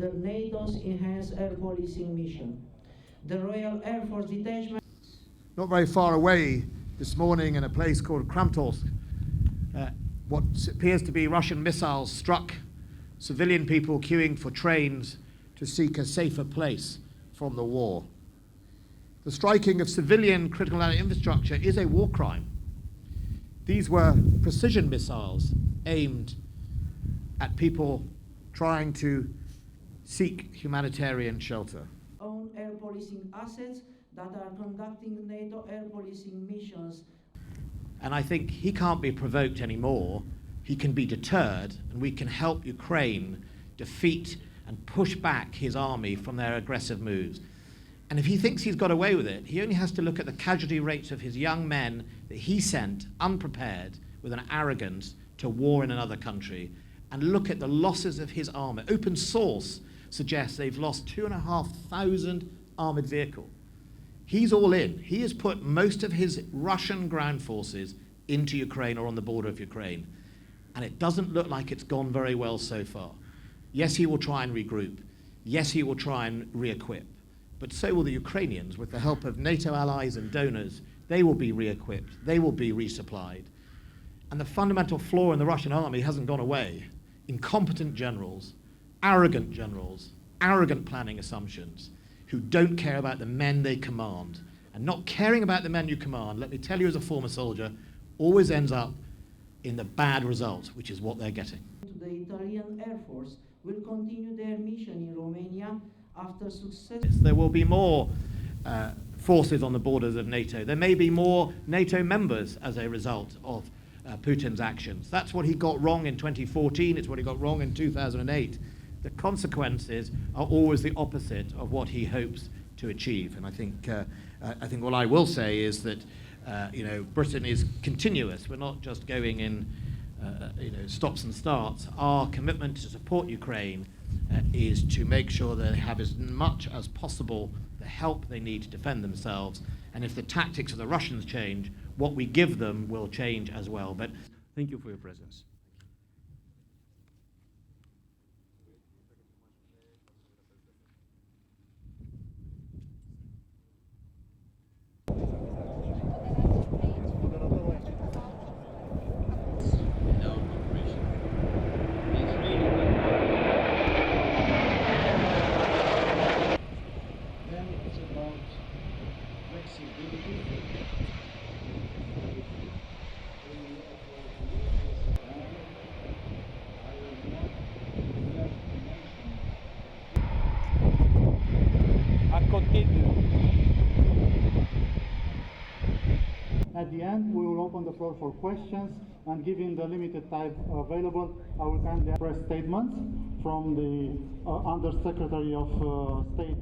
under NATO's enhanced air policing mission. The Royal Air Force detachment... Not very far away this morning in a place called Kramatorsk, what appears to be Russian missiles struck civilian people queuing for trains to seek a safer place from the war. The striking of civilian critical infrastructure is a war crime. These were precision missiles aimed at people trying to seek humanitarian shelter. Own air policing assets that are conducting NATO air policing missions. And I think he can't be provoked anymore. He can be deterred, and we can help Ukraine defeat and push back his army from their aggressive moves. And if he thinks he's got away with it, he only has to look at the casualty rates of his young men that he sent unprepared with an arrogance to war in another country, and look at the losses of his army. Open source suggests they've lost 2,500 armored vehicles. He's all in. He has put most of his Russian ground forces into Ukraine or on the border of Ukraine. And it doesn't look like it's gone very well so far. Yes, he will try and regroup. Yes, he will try and re-equip. But so will the Ukrainians, with the help of NATO allies and donors. They will be re-equipped. They will be resupplied. And the fundamental flaw in the Russian army hasn't gone away. Incompetent generals, arrogant planning assumptions, who don't care about the men they command. And not caring about the men you command, let me tell you as a former soldier, always ends up in the bad result, which is what they're getting. The Italian Air Force will continue their mission in Romania after success. There will be more forces on the borders of NATO. There may be more NATO members as a result of Putin's actions. That's what he got wrong in 2014. It's what he got wrong in 2008. The consequences are always the opposite of what he hopes to achieve. And I think what I will say is that Britain is continuous. We're not just going in stops and starts. Our commitment to support Ukraine is to make sure that they have as much as possible the help they need to defend themselves. And if the tactics of the Russians change, what we give them will change as well. But thank you for your presence. At the end, we will open the floor for questions, and given the limited time available, I will kindly press statements from the Undersecretary of State